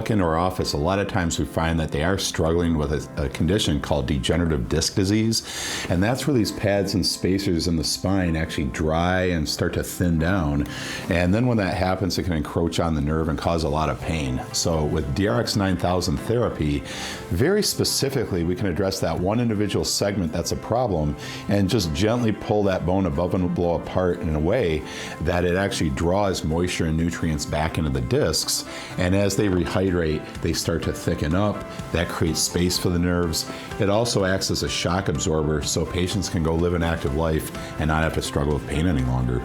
walk into our office, a lot of times we find that they are struggling with a condition called degenerative disc disease. And that's where these pads and spacers in the spine actually dry and start to thin down. And then when that happens, it can encroach on the nerve and cause a lot of pain. So with DRX 9000 therapy, very specifically, we can address that one individual segment that's a problem and just gently pull that bone above and below apart in a way that it actually draws moisture and nutrients back into the discs. And as they rehydrate, they start to thicken up. That creates space for the nerves. It also acts as a shock absorber so patients can go live an active life and not have to struggle with pain any longer.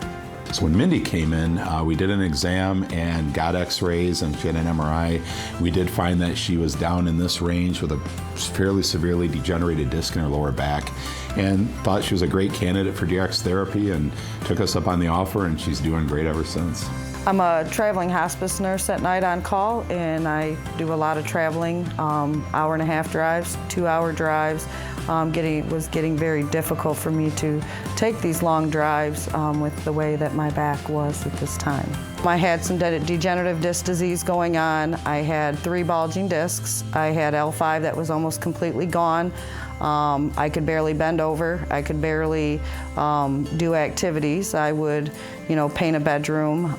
So when Mindy came in, we did an exam and got x-rays and she had an MRI. We did find that she was down in this range with a fairly severely degenerated disc in her lower back, and thought she was a great candidate for DRX therapy and took us up on the offer, and she's doing great ever since. I'm a traveling hospice nurse at night on call, and I do a lot of traveling, hour-and-a-half drives, 2-hour drives. It was getting very difficult for me to take these long drives with the way that my back was at this time. I had some degenerative disc disease going on. I had 3 bulging discs. I had L5 that was almost completely gone. I could barely bend over. I could barely do activities. I would, paint a bedroom.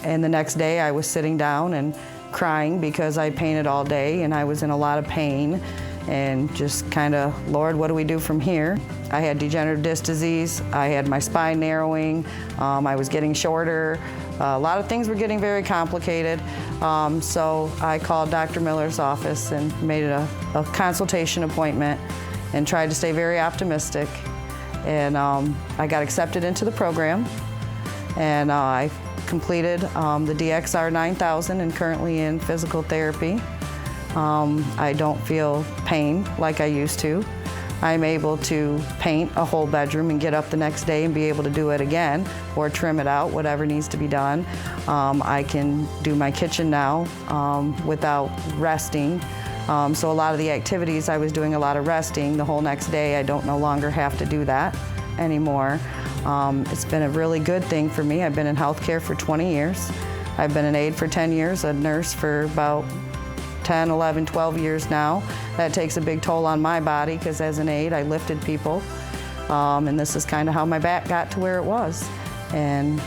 And the next day I was sitting down and crying because I painted all day and I was in a lot of pain. And just kind of, Lord, what do we do from here? I had degenerative disc disease. I had my spine narrowing. I was getting shorter. A lot of things were getting very complicated. So I called Dr. Miller's office and made a consultation appointment and tried to stay very optimistic. And I got accepted into the program. And I completed the DXR 9000 and currently in physical therapy. I don't feel pain like I used to. I'm able to paint a whole bedroom and get up the next day and be able to do it again or trim it out, whatever needs to be done. I can do my kitchen now without resting. So a lot of the activities I was doing a lot of resting the whole next day, I don't no longer have to do that anymore. It's been a really good thing for me. I've been in healthcare for 20 years. I've been an aide for 10 years, a nurse for about 10, 11, 12 years now. That takes a big toll on my body because as an aide, I lifted people. And this is kind of how my back got to where it was. And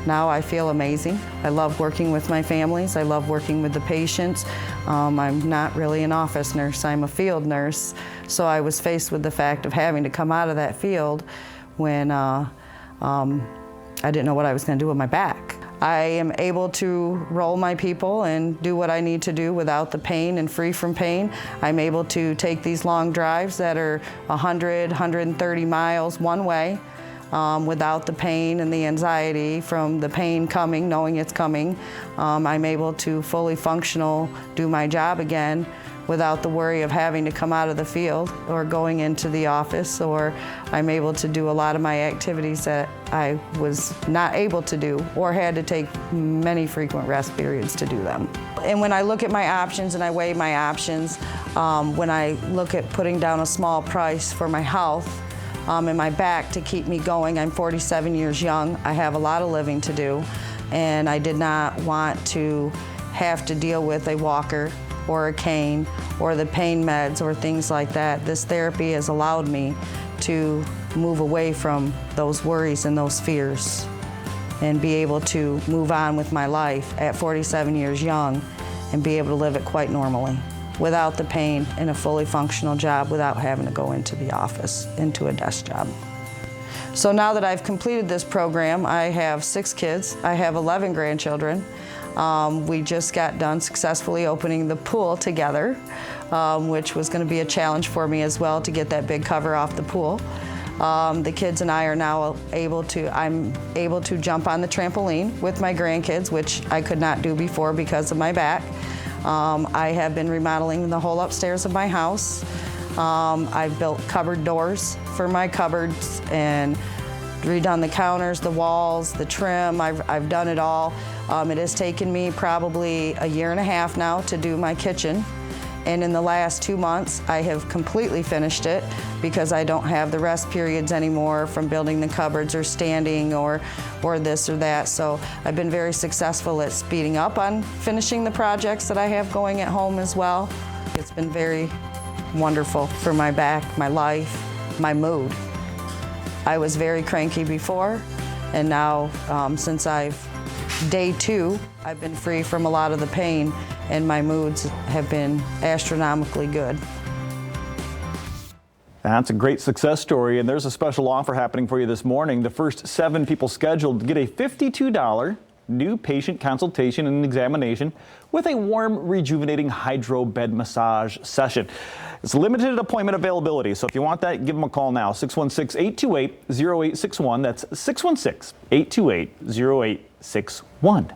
now I feel amazing. I love working with my families. I love working with the patients. I'm not really an office nurse. I'm a field nurse. So I was faced with the fact of having to come out of that field when I didn't know what I was going to do with my back. I am able to roll my people and do what I need to do without the pain and free from pain. I'm able to take these long drives that are 100, 130 miles one way without the pain and the anxiety from the pain coming, knowing it's coming. I'm able to fully functional do my job again without the worry of having to come out of the field or going into the office, or I'm able to do a lot of my activities that I was not able to do or had to take many frequent rest periods to do them. And when I look at my options and I weigh my options, when I look at putting down a small price for my health and my back to keep me going, I'm 47 years young, I have a lot of living to do, and I did not want to have to deal with a walker or a cane or the pain meds or things like that. This therapy has allowed me to move away from those worries and those fears and be able to move on with my life at 47 years young and be able to live it quite normally without the pain in a fully functional job, without having to go into the office, into a desk job. So now that I've completed this program, I have 6 kids. I have 11 grandchildren. We just got done successfully opening the pool together, which was going to be a challenge for me as well to get that big cover off the pool. The kids and I are now I'm able to jump on the trampoline with my grandkids, which I could not do before because of my back. I have been remodeling the whole upstairs of my house. I've built cupboard doors for my cupboards and redone the counters, the walls, the trim. I've done it all. It has taken me probably a year and a half now to do my kitchen. And in the last 2 months, I have completely finished it because I don't have the rest periods anymore from building the cupboards or standing or this or that. So I've been very successful at speeding up on finishing the projects that I have going at home as well. It's been very wonderful for my back, my life, my mood. I was very cranky before, and now since day 2, I've been free from a lot of the pain, and my moods have been astronomically good. That's a great success story, and there's a special offer happening for you this morning. The first 7 people scheduled get a $52 new patient consultation and examination with a warm, rejuvenating hydro bed massage session. It's limited appointment availability, so if you want that, give them a call now, 616-828-0861. That's 616-828-0861.